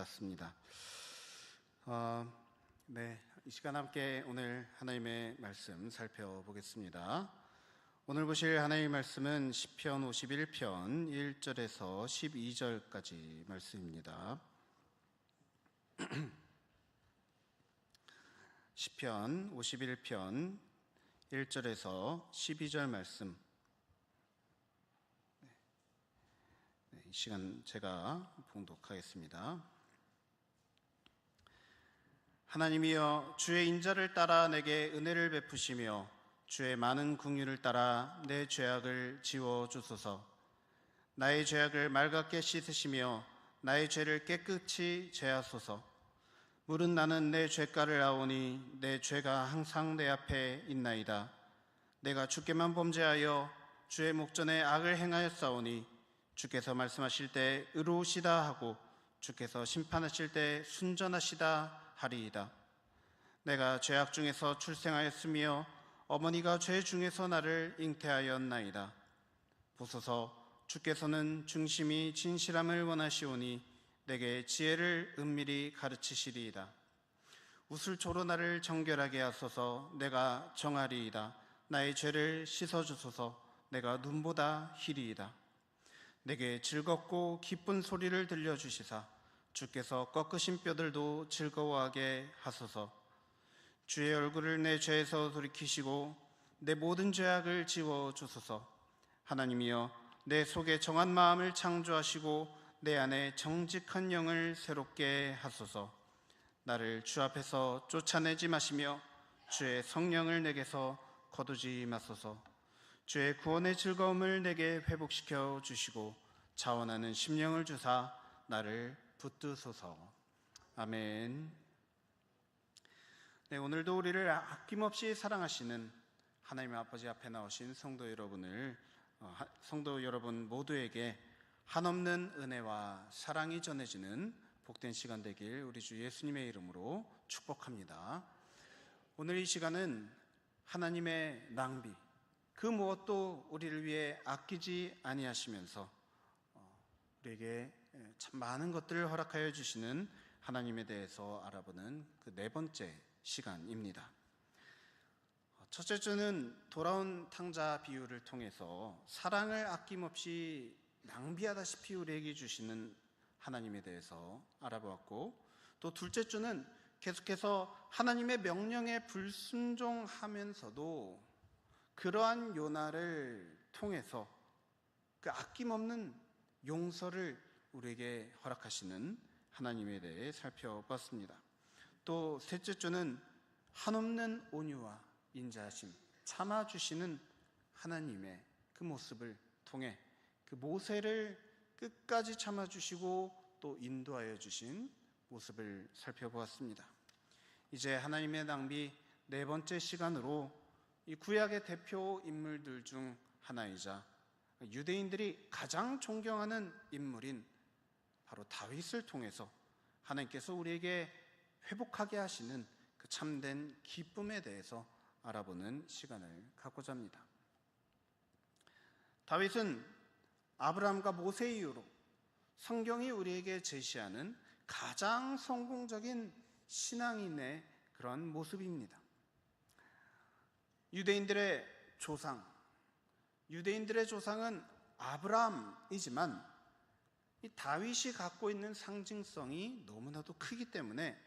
같습니다. 이 시간 함께 오늘 하나님의 말씀 살펴보겠습니다. 오늘 보실 하나님의 말씀은 시편 51편 1절에서 12절까지 말씀입니다. 시편 51편 1절에서 12절 말씀, 이 시간 제가 봉독하겠습니다. 하나님이여, 주의 인자를 따라 내게 은혜를 베푸시며 주의 많은 긍휼을 따라 내 죄악을 지워주소서. 나의 죄악을 맑게 씻으시며 나의 죄를 깨끗이 제하소서. 물은 나는 내 죄가를 아오니 내 죄가 항상 내 앞에 있나이다. 내가 주께만 범죄하여 주의 목전에 악을 행하였사오니 주께서 말씀하실 때 의로우시다 하고 주께서 심판하실 때 순전하시다 하리이다. 내가 죄악 중에서 출생하였으며 어머니가 죄 중에서 나를 잉태하였나이다. 보소서, 주께서는 중심이 진실함을 원하시오니 내게 지혜를 은밀히 가르치시리이다. 우슬초로 나를 정결하게 하소서. 내가 정하리이다. 나의 죄를 씻어주소서. 내가 눈보다 희리이다. 내게 즐겁고 기쁜 소리를 들려주시사 주께서 꺾으신 뼈들도 즐거워하게 하소서. 주의 얼굴을 내 죄에서 돌이키시고 내 모든 죄악을 지워주소서. 하나님이여, 내 속에 정한 마음을 창조하시고 내 안에 정직한 영을 새롭게 하소서. 나를 주 앞에서 쫓아내지 마시며 주의 성령을 내게서 거두지 마소서. 주의 구원의 즐거움을 내게 회복시켜 주시고 자원하는 심령을 주사 나를 붙드소서. 아멘. 오늘도 우리를 아낌없이 사랑하시는 하나님 아버지 앞에 나오신 성도 여러분 모두에게 한없는 은혜와 사랑이 전해지는 복된 시간 되길 우리 주 예수님의 이름으로 축복합니다. 오늘 이 시간은 하나님의 낭비, 그 무엇도 우리를 위해 아끼지 아니하시면서 우리에게 참 많은 것들을 허락하여 주시는 하나님에 대해서 알아보는 그 네 번째 시간입니다. 첫째 주는 돌아온 탕자 비유를 통해서 사랑을 아낌없이 낭비하다시피 우리에게 주시는 하나님에 대해서 알아보았고, 또 둘째 주는 계속해서 하나님의 명령에 불순종하면서도 그러한 요나를 통해서 그 아낌없는 용서를 우리에게 허락하시는 하나님에 대해 살펴봤습니다. 또 셋째 주는 한없는 온유와 인자하심, 참아주시는 하나님의 그 모습을 통해 그 모세를 끝까지 참아주시고 또 인도하여 주신 모습을 살펴보았습니다. 이제 하나님의 낭비 네 번째 시간으로 이 구약의 대표 인물들 중 하나이자 유대인들이 가장 존경하는 인물인 바로 다윗을 통해서 하나님께서 우리에게 회복하게 하시는 그 참된 기쁨에 대해서 알아보는 시간을 갖고자 합니다. 다윗은 아브라함과 모세 이후로 성경이 우리에게 제시하는 가장 성공적인 신앙인의 그런 모습입니다. 유대인들의 조상은 아브라함이지만 이 다윗이 갖고 있는 상징성이 너무나도 크기 때문에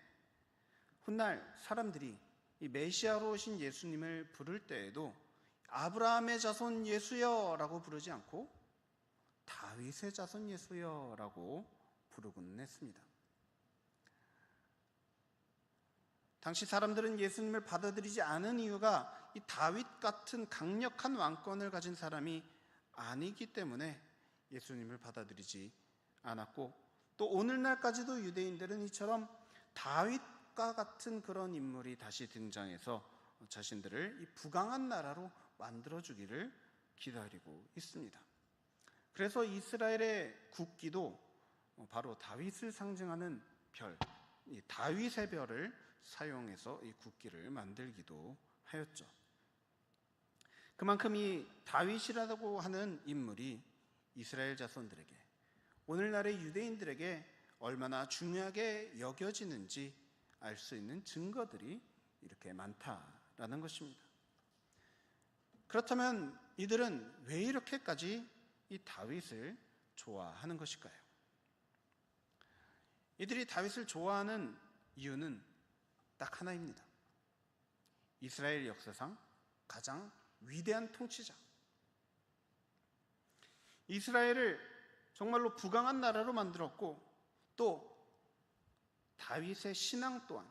훗날 사람들이 이 메시아로 오신 예수님을 부를 때에도 아브라함의 자손 예수여 라고 부르지 않고 다윗의 자손 예수여 라고 부르곤 했습니다. 당시 사람들은 예수님을 받아들이지 않은 이유가 이 다윗 같은 강력한 왕권을 가진 사람이 아니기 때문에 예수님을 받아들이지 않았고, 또 오늘날까지도 유대인들은 이처럼 다윗과 같은 그런 인물이 다시 등장해서 자신들을 이 부강한 나라로 만들어주기를 기다리고 있습니다. 그래서 이스라엘의 국기도 바로 다윗을 상징하는 별, 이 다윗의 별을 사용해서 이 국기를 만들기도 하였죠. 그만큼 이 다윗이라고 하는 인물이 이스라엘 자손들에게, 오늘날의 유대인들에게 얼마나 중요하게 여겨지는지 알 수 있는 증거들이 이렇게 많다라는 것입니다. 그렇다면 이들은 왜 이렇게까지 이 다윗을 좋아하는 것일까요? 이들이 다윗을 좋아하는 이유는 딱 하나입니다. 이스라엘 역사상 가장 위대한 통치자, 이스라엘을 정말로 부강한 나라로 만들었고, 또 다윗의 신앙 또한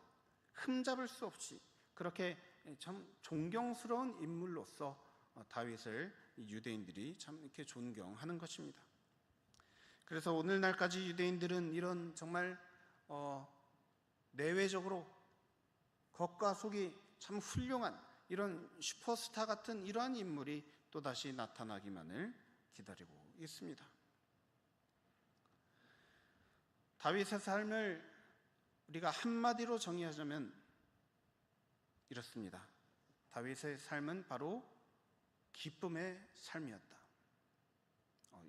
흠잡을 수 없이 그렇게 참 존경스러운 인물로서 다윗을 유대인들이 참 이렇게 존경하는 것입니다. 그래서 오늘날까지 유대인들은 이런 정말 내외적으로 겉과 속이 참 훌륭한 이런 슈퍼스타 같은 이러한 인물이 또다시 나타나기만을 기다리고 있습니다. 다윗의 삶을 우리가 한마디로 정의하자면 이렇습니다. 다윗의 삶은 바로 기쁨의 삶이었다.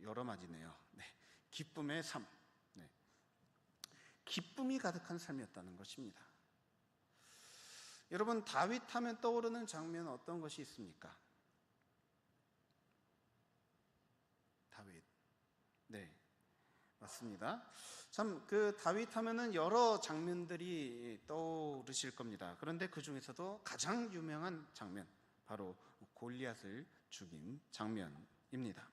여러 마디네요. 네. 기쁨의 삶. 네. 기쁨이 가득한 삶이었다는 것입니다. 여러분, 다윗 하면 떠오르는 장면 어떤 것이 있습니까? 다윗. 네. 맞습니다. 참 그 다윗 하면은 여러 장면들이 떠오르실 겁니다. 그런데 그 중에서도 가장 유명한 장면, 바로 골리앗을 죽인 장면입니다.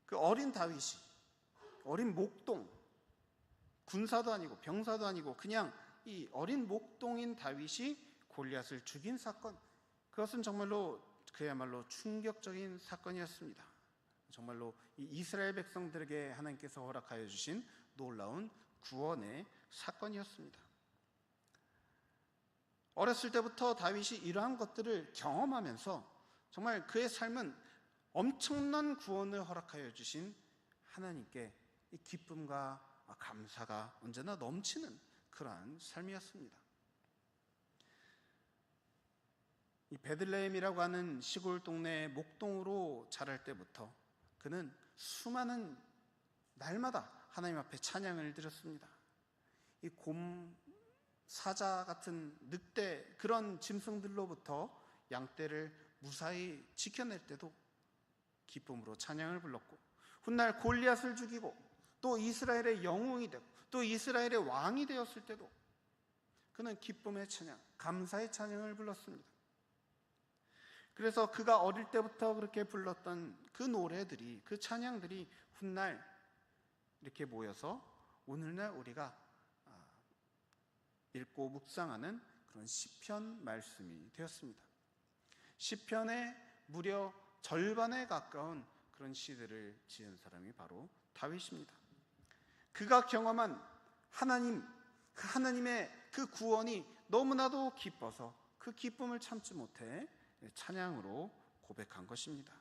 그 어린 다윗이, 어린 목동, 군사도 아니고 병사도 아니고 그냥 이 어린 목동인 다윗이 골리앗을 죽인 사건, 그것은 정말로 그야말로 충격적인 사건이었습니다. 정말로 이 이스라엘 백성들에게 하나님께서 허락하여 주신 놀라운 구원의 사건이었습니다. 어렸을 때부터 다윗이 이러한 것들을 경험하면서 정말 그의 삶은 엄청난 구원을 허락하여 주신 하나님께 이 기쁨과 감사가 언제나 넘치는 그러한 삶이었습니다. 이 베들레헴이라고 하는 시골 동네의 목동으로 자랄 때부터 그는 수많은 날마다 하나님 앞에 찬양을 드렸습니다. 이 곰, 사자 같은 늑대, 그런 짐승들로부터 양떼를 무사히 지켜낼 때도 기쁨으로 찬양을 불렀고, 훗날 골리앗을 죽이고 또 이스라엘의 영웅이 되고 또 이스라엘의 왕이 되었을 때도 그는 기쁨의 찬양, 감사의 찬양을 불렀습니다. 그래서 그가 어릴 때부터 그렇게 불렀던 그 노래들이, 그 찬양들이 훗날 이렇게 모여서 오늘날 우리가 읽고 묵상하는 그런 시편 말씀이 되었습니다. 시편의 무려 절반에 가까운 그런 시들을 지은 사람이 바로 다윗입니다. 그가 경험한 하나님의 그 구원이 너무나도 기뻐서 그 기쁨을 참지 못해 찬양으로 고백한 것입니다.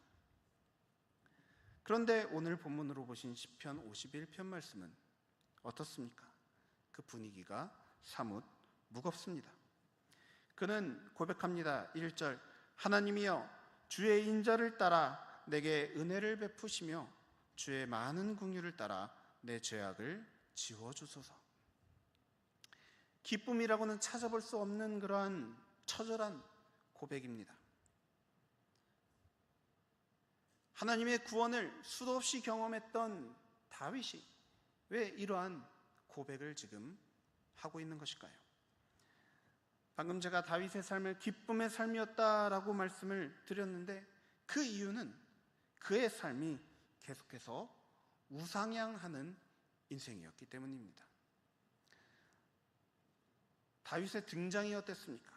그런데 오늘 본문으로 보신 시편 51편 말씀은 어떻습니까? 그 분위기가 사뭇 무겁습니다. 그는 고백합니다. 1절, 하나님이여 주의 인자를 따라 내게 은혜를 베푸시며 주의 많은 긍휼을 따라 내 죄악을 지워주소서. 기쁨이라고는 찾아볼 수 없는 그러한 처절한 고백입니다. 하나님의 구원을 수도 없이 경험했던 다윗이 왜 이러한 고백을 지금 하고 있는 것일까요? 방금 제가 다윗의 삶을 기쁨의 삶이었다라고 말씀을 드렸는데 그 이유는 그의 삶이 계속해서 우상향하는 인생이었기 때문입니다. 다윗의 등장이 어땠습니까?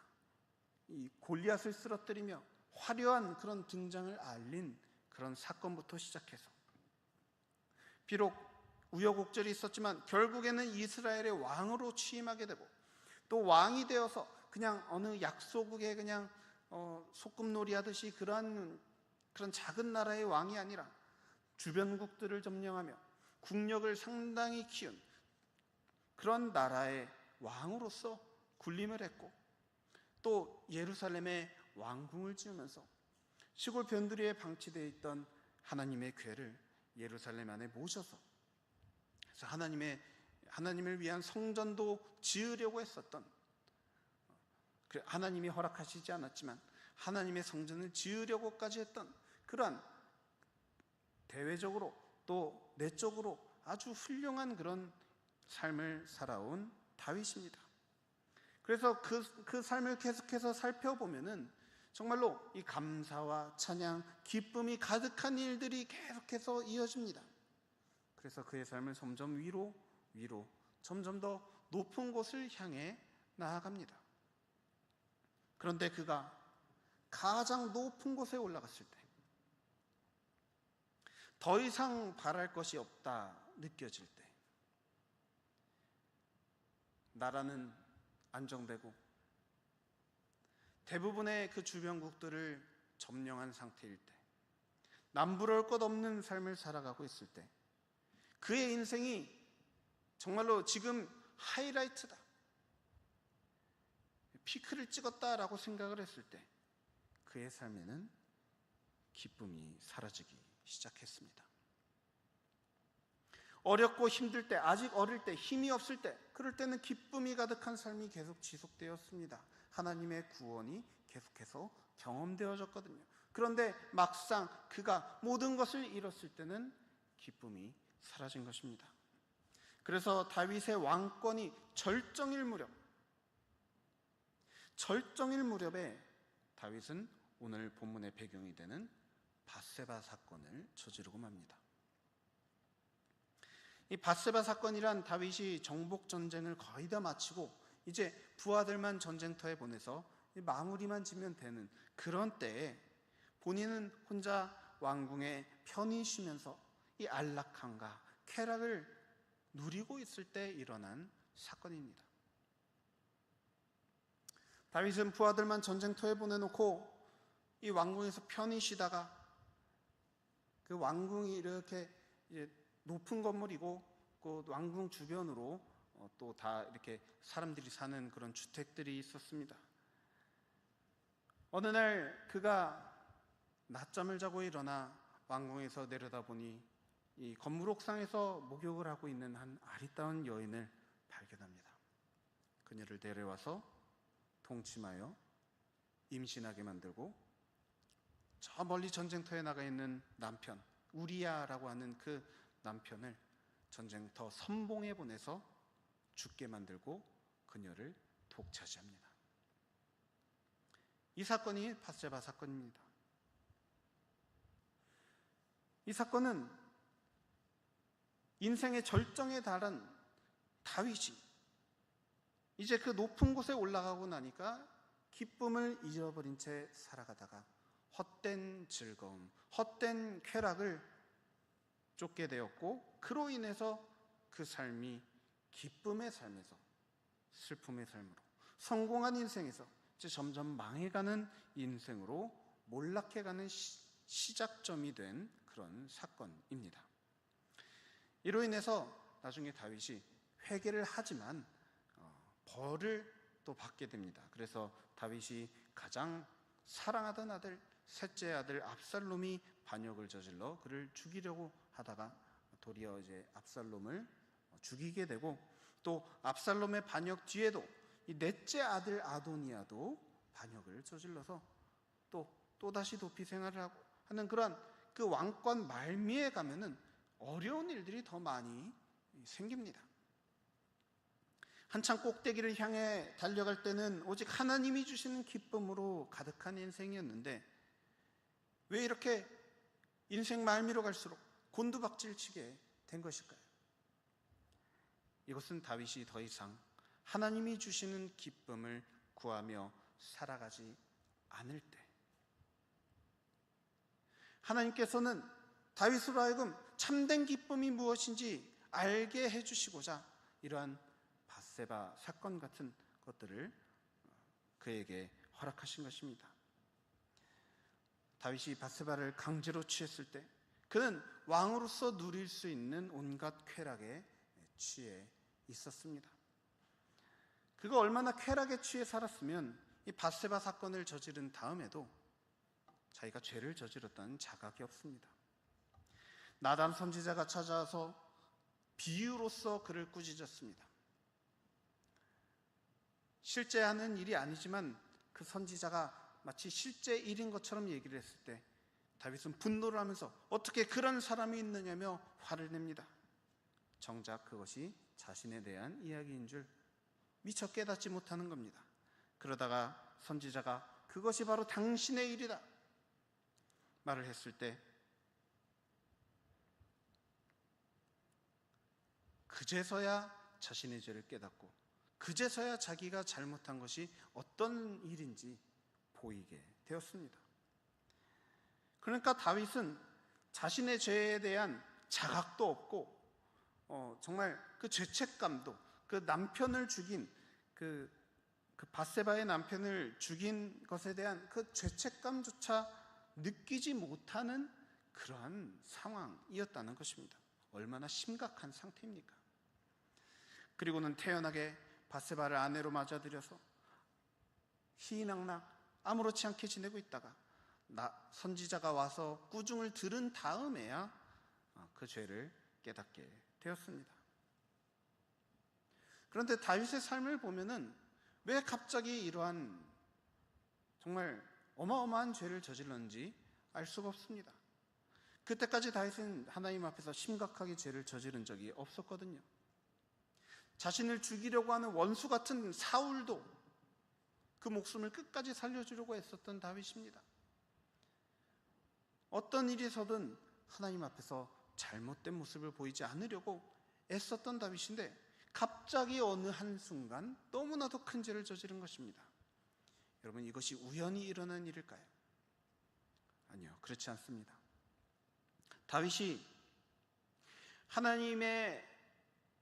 이 골리앗을 쓰러뜨리며 화려한 그런 등장을 알린 그런 사건부터 시작해서 비록 우여곡절이 있었지만 결국에는 이스라엘의 왕으로 취임하게 되고 또 왕이 되어서 그냥 어느 약소국에 그냥 소꿉놀이 하듯이 그런 작은 나라의 왕이 아니라 주변국들을 점령하며 국력을 상당히 키운 그런 나라의 왕으로서 군림을 했고 또 예루살렘에 왕궁을 지으면서 시골 변두리에 방치되어 있던 하나님의 궤를 예루살렘 안에 모셔서 그래서 하나님을 위한 성전도 지으려고 했었던, 하나님이 허락하시지 않았지만 하나님의 성전을 지으려고까지 했던 그러한 대외적으로 또 내적으로 아주 훌륭한 그런 삶을 살아온 다윗입니다. 그래서 그 삶을 계속해서 살펴보면은 정말로 이 감사와 찬양, 기쁨이 가득한 일들이 계속해서 이어집니다. 그래서 그의 삶은 점점 위로 점점 더 높은 곳을 향해 나아갑니다. 그런데 그가 가장 높은 곳에 올라갔을 때, 더 이상 바랄 것이 없다 느껴질 때, 나라는 안정되고 대부분의 그 주변국들을 점령한 상태일 때, 남부러울 것 없는 삶을 살아가고 있을 때, 그의 인생이 정말로 지금 하이라이트다, 피크를 찍었다라고 생각을 했을 때, 그의 삶에는 기쁨이 사라지기 시작했습니다. 어렵고 힘들 때, 아직 어릴 때, 힘이 없을 때, 그럴 때는 기쁨이 가득한 삶이 계속 지속되었습니다. 하나님의 구원이 계속해서 경험되어졌거든요. 그런데 막상 그가 모든 것을 잃었을 때는 기쁨이 사라진 것입니다. 그래서 다윗의 왕권이 절정일 무렵에 다윗은 오늘 본문의 배경이 되는 밧세바 사건을 저지르고 맙니다. 이 밧세바 사건이란 다윗이 정복 전쟁을 거의 다 마치고 이제 부하들만 전쟁터에 보내서 마무리만 지면 되는 그런 때에 본인은 혼자 왕궁에 편히 쉬면서 이 안락함과 쾌락을 누리고 있을 때 일어난 사건입니다. 다윗은 부하들만 전쟁터에 보내놓고 이 왕궁에서 편히 쉬다가, 그 왕궁이 이렇게 이제 높은 건물이고 그 왕궁 주변으로 또 다 이렇게 사람들이 사는 그런 주택들이 있었습니다. 어느 날 그가 낮잠을 자고 일어나 왕궁에서 내려다보니 이 건물 옥상에서 목욕을 하고 있는 한 아리따운 여인을 발견합니다. 그녀를 데려와서 동침하여 임신하게 만들고, 저 멀리 전쟁터에 나가 있는 남편 우리야라고 하는 그 남편을 전쟁터 선봉에 보내서 죽게 만들고 그녀를 독차지합니다. 이 사건이 밧세바 사건입니다. 이 사건은 인생의 절정에 달한 다윗이 이제 그 높은 곳에 올라가고 나니까 기쁨을 잃어버린 채 살아가다가 헛된 즐거움, 헛된 쾌락을 쫓게 되었고, 그로 인해서 그 삶이 기쁨의 삶에서 슬픔의 삶으로, 성공한 인생에서 이제 점점 망해가는 인생으로 몰락해가는 시작점이 된 그런 사건입니다. 이로 인해서 나중에 다윗이 회개를 하지만 벌을 또 받게 됩니다. 그래서 다윗이 가장 사랑하던 아들, 셋째 아들 압살롬이 반역을 저질러 그를 죽이려고 하다가 도리어 이제 압살롬을 죽이게 되고, 또 압살롬의 반역 뒤에도 이 넷째 아들 아도니아도 반역을 저질러서 또다시 도피 생활을 하고 하는 그런 그 왕권 말미에 가면은 어려운 일들이 더 많이 생깁니다. 한창 꼭대기를 향해 달려갈 때는 오직 하나님이 주시는 기쁨으로 가득한 인생이었는데, 왜 이렇게 인생 말미로 갈수록 곤두박질 치게 된 것일까요? 이것은 다윗이 더 이상 하나님이 주시는 기쁨을 구하며 살아가지 않을 때, 하나님께서는 다윗으로 하여금 참된 기쁨이 무엇인지 알게 해주시고자 이러한 밧세바 사건 같은 것들을 그에게 허락하신 것입니다. 다윗이 밧세바를 강제로 취했을 때 그는 왕으로서 누릴 수 있는 온갖 쾌락에 취해 있었습니다. 그가 얼마나 쾌락에 취해 살았으면 이 밧세바 사건을 저지른 다음에도 자기가 죄를 저질렀다는 자각이 없습니다. 나단 선지자가 찾아와서 비유로서 그를 꾸짖었습니다. 실제 하는 일이 아니지만 그 선지자가 마치 실제 일인 것처럼 얘기를 했을 때 다윗은 분노를 하면서 어떻게 그런 사람이 있느냐며 화를 냅니다. 정작 그것이 자신에 대한 이야기인 줄 미처 깨닫지 못하는 겁니다. 그러다가 선지자가 그것이 바로 당신의 일이다 말을 했을 때 그제서야 자신의 죄를 깨닫고 그제서야 자기가 잘못한 것이 어떤 일인지 보이게 되었습니다. 그러니까 다윗은 자신의 죄에 대한 자각도 없고 정말 그 죄책감도 그 남편을 죽인 그 밧세바의 남편을 죽인 것에 대한 그 죄책감조차 느끼지 못하는 그러한 상황이었다는 것입니다. 얼마나 심각한 상태입니까? 그리고는 태연하게 밧세바를 아내로 맞아들여서 희희낙낙 아무렇지 않게 지내고 있다가 선지자가 와서 꾸중을 들은 다음에야 그 죄를 깨닫게 되었습니다. 그런데 다윗의 삶을 보면은 왜 갑자기 이러한 정말 어마어마한 죄를 저질렀는지 알 수가 없습니다. 그때까지 다윗은 하나님 앞에서 심각하게 죄를 저지른 적이 없었거든요. 자신을 죽이려고 하는 원수 같은 사울도 그 목숨을 끝까지 살려주려고 애썼던 다윗입니다. 어떤 일에서든 하나님 앞에서 잘못된 모습을 보이지 않으려고 애썼던 다윗인데 갑자기 어느 한순간 너무나도 큰 죄를 저지른 것입니다. 여러분, 이것이 우연히 일어난 일일까요? 아니요, 그렇지 않습니다. 다윗이 하나님의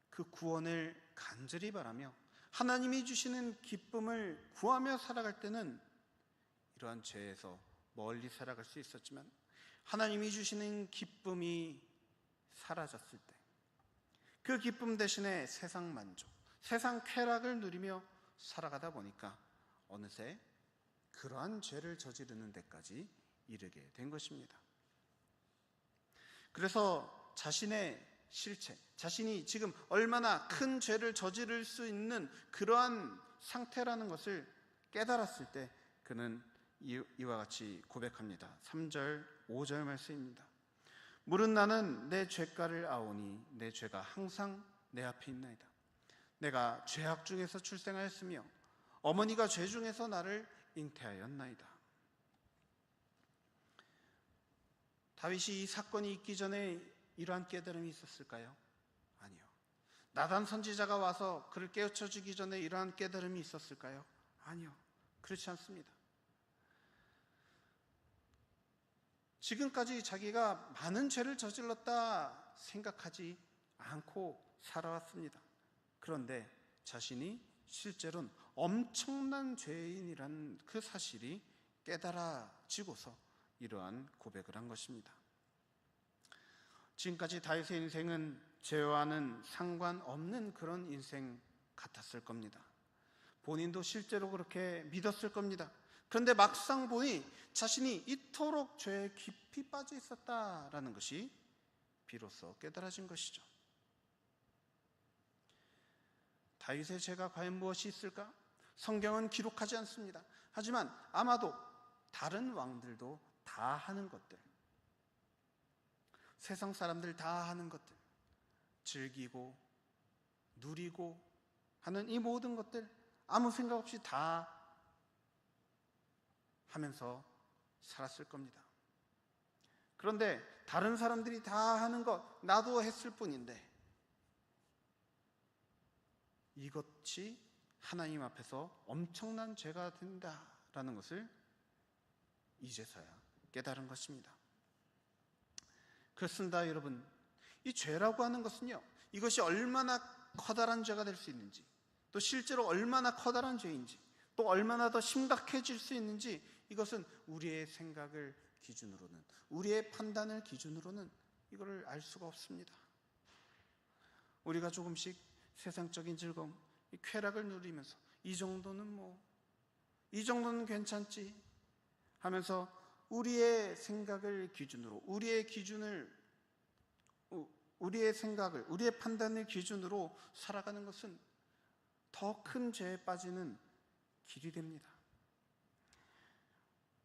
그 구원을 간절히 바라며 하나님이 주시는 기쁨을 구하며 살아갈 때는 이러한 죄에서 멀리 살아갈 수 있었지만 하나님이 주시는 기쁨이 사라졌을 때 그 기쁨 대신에 세상 만족, 세상 쾌락을 누리며 살아가다 보니까 어느새 그러한 죄를 저지르는 데까지 이르게 된 것입니다. 그래서 자신의 실체, 자신이 지금 얼마나 큰 죄를 저지를 수 있는 그러한 상태라는 것을 깨달았을 때 그는 이와 같이 고백합니다. 3절, 5절 말씀입니다. 물은 나는 내 죄가를 아오니 내 죄가 항상 내 앞에 있나이다. 내가 죄악 중에서 출생하였으며 어머니가 죄 중에서 나를 잉태하였나이다. 다윗이 이 사건이 있기 전에 이러한 깨달음이 있었을까요? 아니요. 나단 선지자가 와서 그를 깨우쳐 주기 전에 이러한 깨달음이 있었을까요? 아니요. 그렇지 않습니다. 지금까지 자기가 많은 죄를 저질렀다 생각하지 않고 살아왔습니다. 그런데 자신이 실제로는 엄청난 죄인이라는 그 사실이 깨달아지고서 이러한 고백을 한 것입니다. 지금까지 다윗의 인생은 죄와는 상관없는 그런 인생 같았을 겁니다. 본인도 실제로 그렇게 믿었을 겁니다. 그런데 막상 보니 자신이 이토록 죄에 깊이 빠져 있었다라는 것이 비로소 깨달아진 것이죠. 다윗의 죄가 과연 무엇이 있을까? 성경은 기록하지 않습니다. 하지만 아마도 다른 왕들도 다 하는 것들, 세상 사람들 다 하는 것들, 즐기고 누리고 하는 이 모든 것들 아무 생각 없이 다 하면서 살았을 겁니다. 그런데 다른 사람들이 다 하는 것 나도 했을 뿐인데 이것이 하나님 앞에서 엄청난 죄가 된다라는 것을 이제서야 깨달은 것입니다. 그렇습니다, 여러분. 이 죄라고 하는 것은요, 이것이 얼마나 커다란 죄가 될 수 있는지, 또 실제로 얼마나 커다란 죄인지, 또 얼마나 더 심각해질 수 있는지, 이것은 우리의 생각을 기준으로는, 우리의 판단을 기준으로는 이거를 알 수가 없습니다. 우리가 조금씩 세상적인 즐거움, 이 쾌락을 누리면서 이 정도는 괜찮지 하면서 우리의 생각을 기준으로, 우리의 기준을 우리의 생각을, 우리의 판단을 기준으로 살아가는 것은 더 큰 죄에 빠지는 길이 됩니다.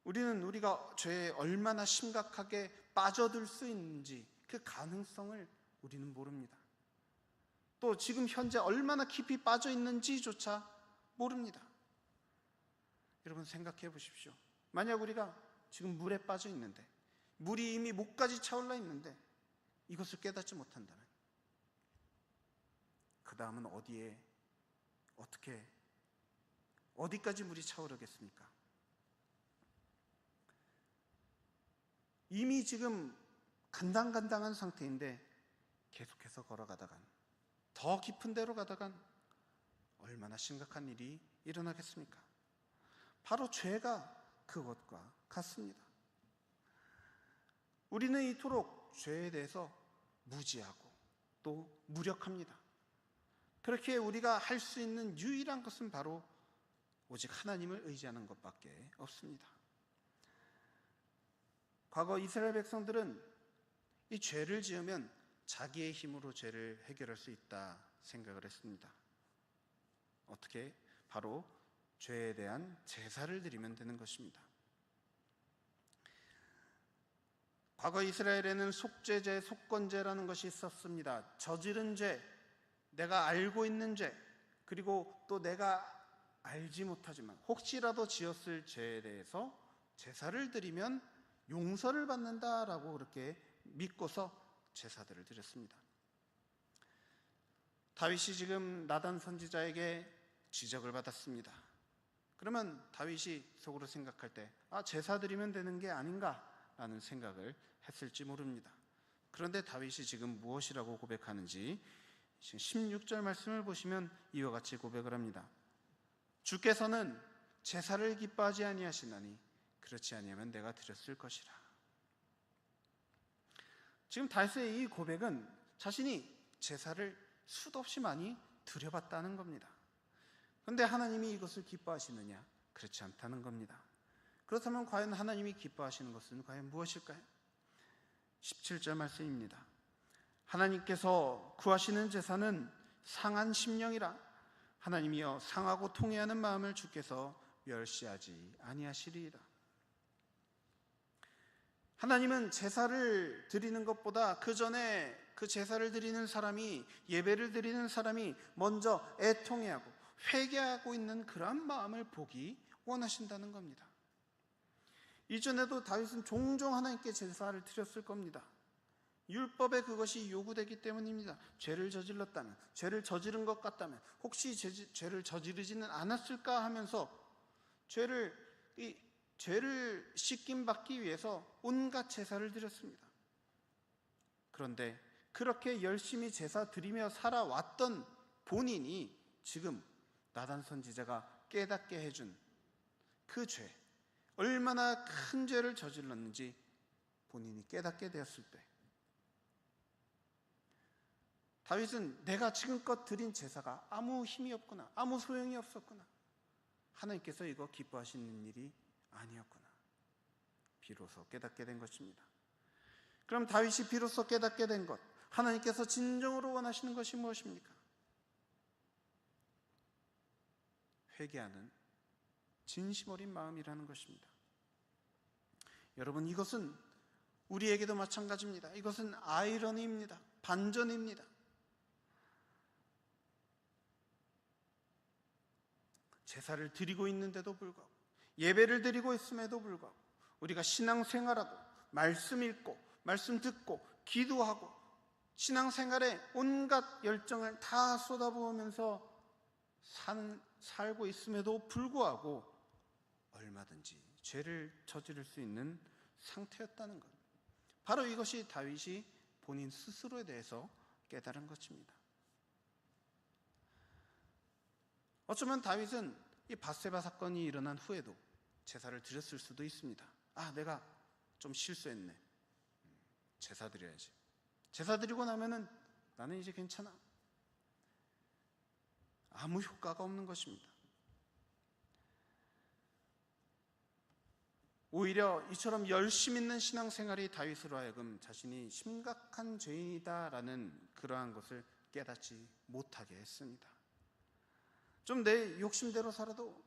우리는 우리가 죄에 얼마나 심각하게 빠져들 수 있는지 그 가능성을 우리는 모릅니다. 또 지금 현재 얼마나 깊이 빠져 있는지조차 모릅니다. 여러분 생각해 보십시오. 만약 우리가 지금 물에 빠져 있는데, 물이 이미 목까지 차올라 있는데 이것을 깨닫지 못한다면 그 다음은 어디까지 물이 차오르겠습니까? 이미 지금 간당간당한 상태인데 계속해서 걸어가다간, 더 깊은 데로 가다간 얼마나 심각한 일이 일어나겠습니까? 바로 죄가 그것과 같습니다. 우리는 이토록 죄에 대해서 무지하고 또 무력합니다. 그렇게 우리가 할 수 있는 유일한 것은 바로 오직 하나님을 의지하는 것밖에 없습니다. 과거 이스라엘 백성들은 이 죄를 지으면 자기의 힘으로 죄를 해결할 수 있다 생각을 했습니다. 어떻게? 바로 죄에 대한 제사를 드리면 되는 것입니다. 과거 이스라엘에는 속죄제, 속건제라는 것이 있었습니다. 저지른 죄, 내가 알고 있는 죄, 그리고 또 내가 알지 못하지만 혹시라도 지었을 죄에 대해서 제사를 드리면 용서를 받는다라고 그렇게 믿고서 제사들을 드렸습니다. 다윗이 지금 나단 선지자에게 지적을 받았습니다. 그러면 다윗이 속으로 생각할 때 제사 드리면 되는 게 아닌가라는 생각을 했을지 모릅니다. 그런데 다윗이 지금 무엇이라고 고백하는지 16절 말씀을 보시면 이와 같이 고백을 합니다. 주께서는 제사를 기뻐하지 아니하시나니 그렇지 아니하면 내가 드렸을 것이라. 지금 다윗의 이 고백은 자신이 제사를 수도 없이 많이 드려봤다는 겁니다. 그런데 하나님이 이것을 기뻐하시느냐? 그렇지 않다는 겁니다. 그렇다면 과연 하나님이 기뻐하시는 것은 과연 무엇일까요? 17절 말씀입니다. 하나님께서 구하시는 제사는 상한 심령이라. 하나님이여 상하고 통회하는 마음을 주께서 멸시하지 아니하시리이다. 하나님은 제사를 드리는 것보다 그 전에 그 제사를 드리는 사람이, 예배를 드리는 사람이 먼저 애통해하고 회개하고 있는 그러한 마음을 보기 원하신다는 겁니다. 이전에도 다윗은 종종 하나님께 제사를 드렸을 겁니다. 율법에 그것이 요구되기 때문입니다. 죄를 저질렀다면, 죄를 저지른 것 같다면, 혹시 죄를 저지르지는 않았을까 하면서 죄를 씻김 받기 위해서 온갖 제사를 드렸습니다. 그런데 그렇게 열심히 제사 드리며 살아왔던 본인이 지금 나단 선지자가 깨닫게 해준 그 죄, 얼마나 큰 죄를 저질렀는지 본인이 깨닫게 되었을 때 다윗은 내가 지금껏 드린 제사가 아무 힘이 없구나, 아무 소용이 없었구나, 하나님께서 이거 기뻐하시는 일이 아니었구나, 비로소 깨닫게 된 것입니다. 그럼 다윗이 비로소 깨닫게 된 것, 하나님께서 진정으로 원하시는 것이 무엇입니까? 회개하는 진심 어린 마음이라는 것입니다. 여러분, 이것은 우리에게도 마찬가지입니다. 이것은 아이러니입니다. 반전입니다. 제사를 드리고 있는데도 불구하고, 예배를 드리고 있음에도 불구하고, 우리가 신앙생활하고 말씀 읽고 말씀 듣고 기도하고 신앙생활에 온갖 열정을 다 쏟아부으면서 살고 있음에도 불구하고 얼마든지 죄를 저지를 수 있는 상태였다는 것, 바로 이것이 다윗이 본인 스스로에 대해서 깨달은 것입니다. 어쩌면 다윗은 이 밧세바 사건이 일어난 후에도 제사를 드렸을 수도 있습니다. 내가 좀 실수했네, 제사 드려야지. 제사 드리고 나면은 나는 이제 괜찮아. 아무 효과가 없는 것입니다. 오히려 이처럼 열심 있는 신앙생활이 다윗으로 하여금 자신이 심각한 죄인이다라는 그러한 것을 깨닫지 못하게 했습니다. 좀 내 욕심대로 살아도,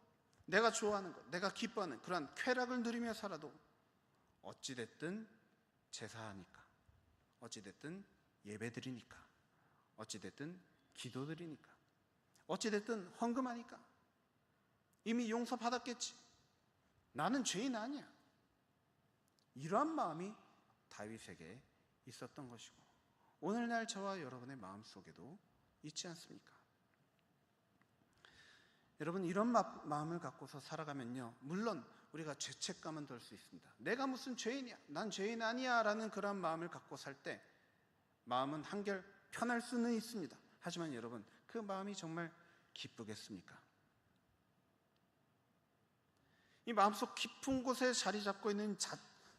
내가 좋아하는 것, 내가 기뻐하는 그러한 쾌락을 누리며 살아도 어찌됐든 제사하니까, 어찌됐든 예배드리니까, 어찌됐든 기도드리니까, 어찌됐든 헌금하니까 이미 용서받았겠지, 나는 죄인 아니야, 이러한 마음이 다윗에게 있었던 것이고 오늘날 저와 여러분의 마음속에도 있지 않습니까? 여러분, 이런 마음을 갖고서 살아가면요, 물론 우리가 죄책감은 덜 수 있습니다. 내가 무슨 죄인이야, 난 죄인 아니야 라는 그런 마음을 갖고 살 때 마음은 한결 편할 수는 있습니다. 하지만 여러분, 그 마음이 정말 기쁘겠습니까? 이 마음속 깊은 곳에 자리 잡고 있는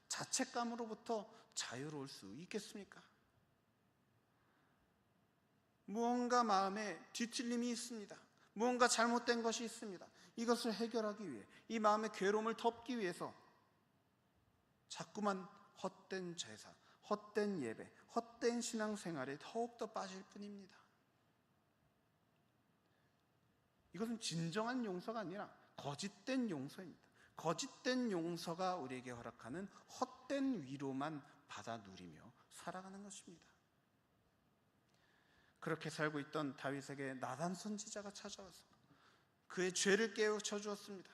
자책감으로부터 자유로울 수 있겠습니까? 무언가 마음에 뒤틀림이 있습니다. 무언가 잘못된 것이 있습니다. 이것을 해결하기 위해, 이 마음의 괴로움을 덮기 위해서 자꾸만 헛된 제사, 헛된 예배, 헛된 신앙생활에 더욱더 빠질 뿐입니다. 이것은 진정한 용서가 아니라 거짓된 용서입니다. 거짓된 용서가 우리에게 허락하는 헛된 위로만 받아 누리며 살아가는 것입니다. 그렇게 살고 있던 다윗에게 나단 선지자가 찾아와서 그의 죄를 깨우쳐 주었습니다.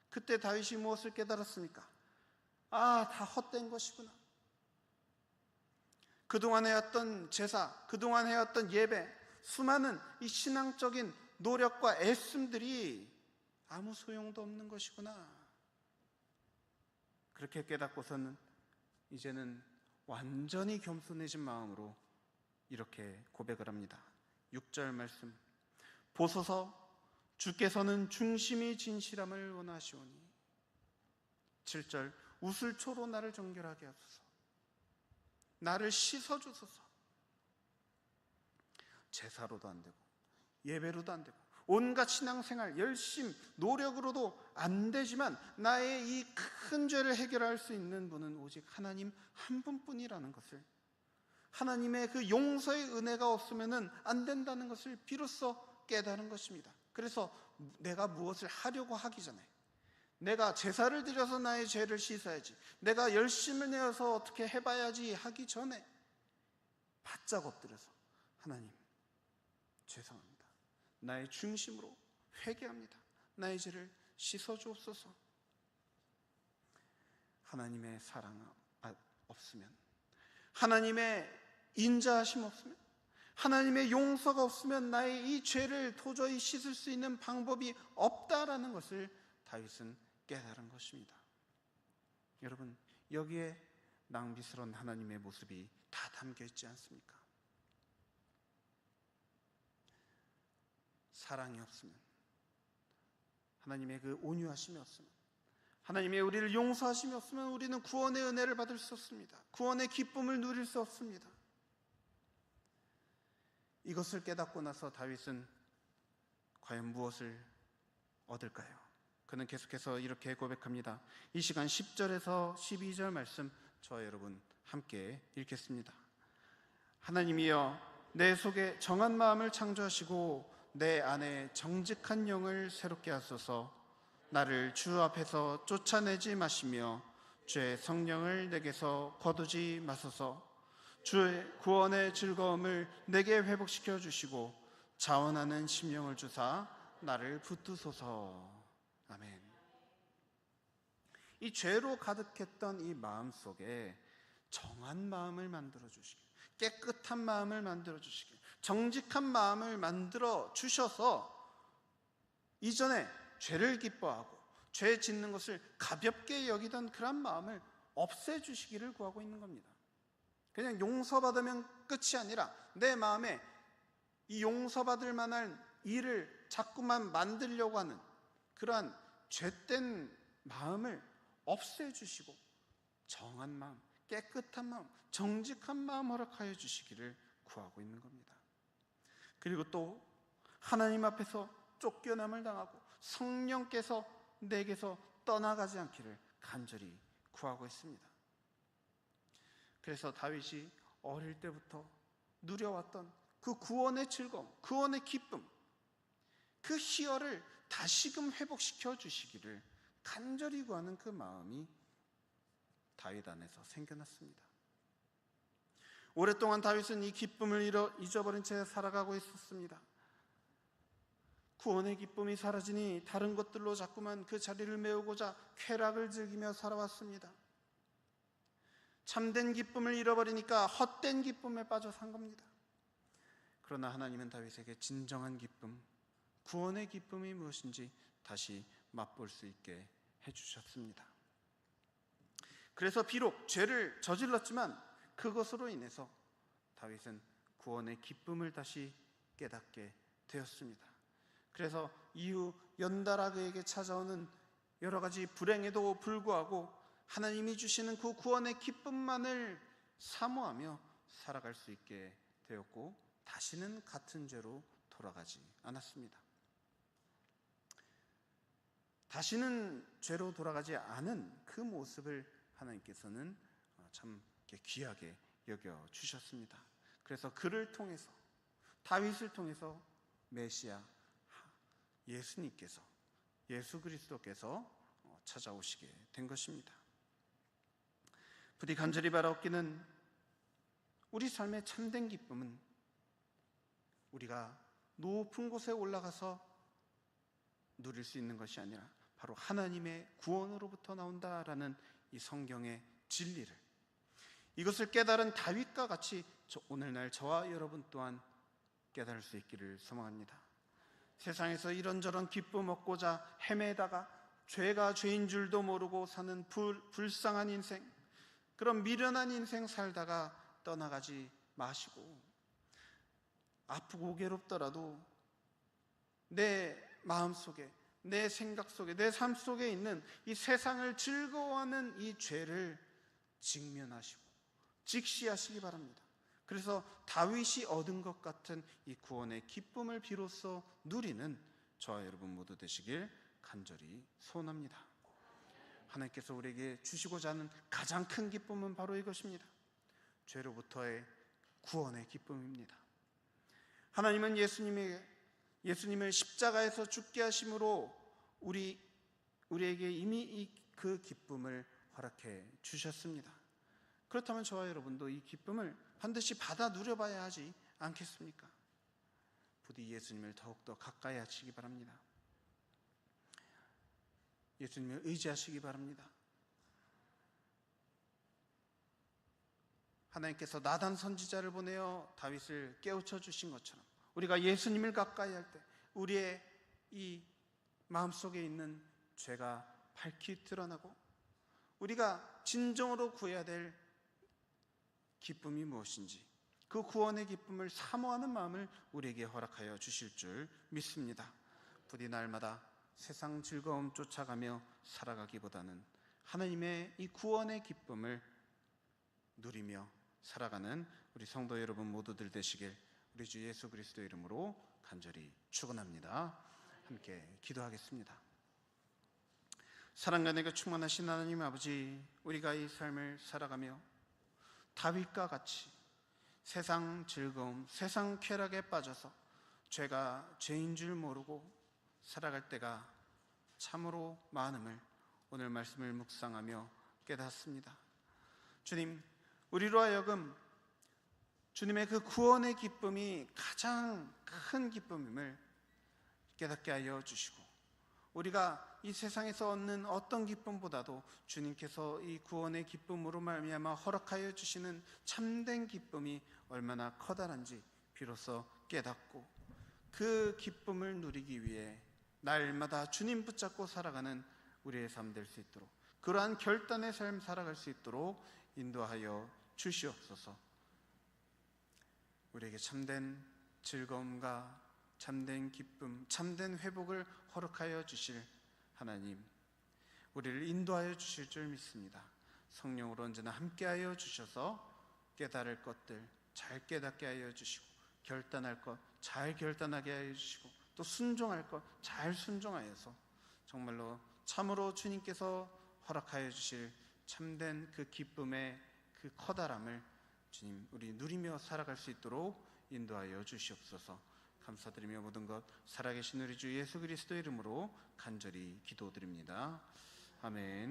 그때 다윗이 무엇을 깨달았습니까? 다 헛된 것이구나. 그동안 해왔던 제사, 그동안 해왔던 예배, 수많은 이 신앙적인 노력과 애씀들이 아무 소용도 없는 것이구나. 그렇게 깨닫고서는 이제는 완전히 겸손해진 마음으로 이렇게 고백을 합니다. 6절 말씀, 보소서 주께서는 중심이 진실함을 원하시오니. 7절, 우슬초로 나를 정결하게 하소서. 나를 씻어주소서. 제사로도 안 되고 예배로도 안 되고 온갖 신앙생활, 열심, 노력으로도 안 되지만 나의 이 큰 죄를 해결할 수 있는 분은 오직 하나님 한 분뿐이라는 것을, 하나님의 그 용서의 은혜가 없으면 안 된다는 것을 비로소 깨달은 것입니다. 그래서 내가 무엇을 하려고 하기 전에, 내가 제사를 드려서 나의 죄를 씻어야지, 내가 열심을 내어서 어떻게 해봐야지 하기 전에 바짝 엎드려서 하나님 죄송합니다, 나의 중심으로 회개합니다, 나의 죄를 씻어주옵소서. 하나님의 사랑 없으면, 하나님의 인자하심 없으면, 하나님의 용서가 없으면 나의 이 죄를 도저히 씻을 수 있는 방법이 없다라는 것을 다윗은 깨달은 것입니다. 여러분, 여기에 낭비스러운 하나님의 모습이 다 담겨 있지 않습니까? 사랑이 없으면, 하나님의 그 온유하심이 없으면, 하나님의 우리를 용서하심이 없으면 우리는 구원의 은혜를 받을 수 없습니다. 구원의 기쁨을 누릴 수 없습니다. 이것을 깨닫고 나서 다윗은 과연 무엇을 얻을까요? 그는 계속해서 이렇게 고백합니다. 이 시간 10절에서 12절 말씀 저와 여러분 함께 읽겠습니다. 하나님이여, 내 속에 정한 마음을 창조하시고 내 안에 정직한 영을 새롭게 하소서. 나를 주 앞에서 쫓아내지 마시며 주의 성령을 내게서 거두지 마소서. 주의 구원의 즐거움을 내게 회복시켜 주시고 자원하는 심령을 주사 나를 붙드소서. 아멘. 이 죄로 가득했던 이 마음 속에 정한 마음을 만들어 주시길, 깨끗한 마음을 만들어 주시길, 정직한 마음을 만들어 주셔서 이전에 죄를 기뻐하고 죄 짓는 것을 가볍게 여기던 그런 마음을 없애주시기를 구하고 있는 겁니다. 그냥 용서받으면 끝이 아니라 내 마음에 이 용서받을 만한 일을 자꾸만 만들려고 하는 그러한 죄된 마음을 없애주시고 정한 마음, 깨끗한 마음, 정직한 마음 허락하여 주시기를 구하고 있는 겁니다. 그리고 또 하나님 앞에서 쫓겨남을 당하고 성령께서 내게서 떠나가지 않기를 간절히 구하고 있습니다. 그래서 다윗이 어릴 때부터 누려왔던 그 구원의 즐거움, 구원의 기쁨, 그 희열을 다시금 회복시켜 주시기를 간절히 구하는 그 마음이 다윗 안에서 생겨났습니다. 오랫동안 다윗은 이 기쁨을 잊어버린 채 살아가고 있었습니다. 구원의 기쁨이 사라지니 다른 것들로 자꾸만 그 자리를 메우고자 쾌락을 즐기며 살아왔습니다. 참된 기쁨을 잃어버리니까 헛된 기쁨에 빠져 산 겁니다. 그러나 하나님은 다윗에게 진정한 기쁨, 구원의 기쁨이 무엇인지 다시 맛볼 수 있게 해주셨습니다. 그래서 비록 죄를 저질렀지만 그것으로 인해서 다윗은 구원의 기쁨을 다시 깨닫게 되었습니다. 그래서 이후 연달아 그에게 찾아오는 여러 가지 불행에도 불구하고 하나님이 주시는 그 구원의 기쁨만을 사모하며 살아갈 수 있게 되었고, 다시는 같은 죄로 돌아가지 않았습니다. 다시는 죄로 돌아가지 않은 그 모습을 하나님께서는 참 귀하게 여겨주셨습니다. 그래서 그를 통해서, 다윗을 통해서 메시아 예수님께서, 예수 그리스도께서 찾아오시게 된 것입니다. 부디 간절히 바라옵기는 우리 삶의 참된 기쁨은 우리가 높은 곳에 올라가서 누릴 수 있는 것이 아니라 바로 하나님의 구원으로부터 나온다라는 이 성경의 진리를, 이것을 깨달은 다윗과 같이 오늘날 저와 여러분 또한 깨달을 수 있기를 소망합니다. 세상에서 이런저런 기쁨 얻고자 헤매다가 죄가 죄인 줄도 모르고 사는 불쌍한 인생, 그런 미련한 인생 살다가 떠나가지 마시고, 아프고 괴롭더라도 내 마음속에, 내 생각 속에, 내 삶 속에 있는 이 세상을 즐거워하는 이 죄를 직면하시고 직시하시기 바랍니다. 그래서 다윗이 얻은 것 같은 이 구원의 기쁨을 비로소 누리는 저와 여러분 모두 되시길 간절히 소원합니다. 하나님께서 우리에게 주시고자 하는 가장 큰 기쁨은 바로 이것입니다. 죄로부터의 구원의 기쁨입니다. 하나님은 예수님을 십자가에서 죽게 하심으로 우리에게 이미 그 기쁨을 허락해 주셨습니다. 그렇다면 저와 여러분도 이 기쁨을 반드시 받아 누려봐야 하지 않겠습니까? 부디 예수님을 더욱더 가까이 하시기 바랍니다. 예수님을 의지하시기 바랍니다. 하나님께서 나단 선지자를 보내어 다윗을 깨우쳐 주신 것처럼 우리가 예수님을 가까이 할 때 우리의 이 마음속에 있는 죄가 밝히 드러나고 우리가 진정으로 구해야 될 기쁨이 무엇인지, 그 구원의 기쁨을 사모하는 마음을 우리에게 허락하여 주실 줄 믿습니다. 부디 날마다 세상 즐거움 쫓아가며 살아가기보다는 하나님의 이 구원의 기쁨을 누리며 살아가는 우리 성도 여러분 모두들 되시길 우리 주 예수 그리스도 이름으로 간절히 축원합니다. 함께 기도하겠습니다. 사랑과 은혜가 충만하신 하나님 아버지, 우리가 이 삶을 살아가며 다윗과 같이 세상 즐거움, 세상 쾌락에 빠져서 죄가 죄인 줄 모르고 살아갈 때가 참으로 많음을 오늘 말씀을 묵상하며 깨닫습니다. 주님, 우리로 하여금 주님의 그 구원의 기쁨이 가장 큰 기쁨임을 깨닫게 하여 주시고, 우리가 이 세상에서 얻는 어떤 기쁨보다도 주님께서 이 구원의 기쁨으로 말미암아 허락하여 주시는 참된 기쁨이 얼마나 커다란지 비로소 깨닫고 그 기쁨을 누리기 위해 날마다 주님 붙잡고 살아가는 우리의 삶 될 수 있도록, 그러한 결단의 삶 살아갈 수 있도록 인도하여 주시옵소서. 우리에게 참된 즐거움과 참된 기쁨, 참된 회복을 허락하여 주실 하나님, 우리를 인도하여 주실 줄 믿습니다. 성령으로 언제나 함께하여 주셔서 깨달을 것들 잘 깨닫게 하여 주시고, 결단할 것 잘 결단하게 하여 주시고, 또 순종할 것 잘 순종하여서 정말로 참으로 주님께서 허락하여 주실 참된 그 기쁨의 그 커다람을 주님 우리 누리며 살아갈 수 있도록 인도하여 주시옵소서. 감사드리며 모든 것 살아계신 우리 주 예수 그리스도의 이름으로 간절히 기도드립니다. 아멘.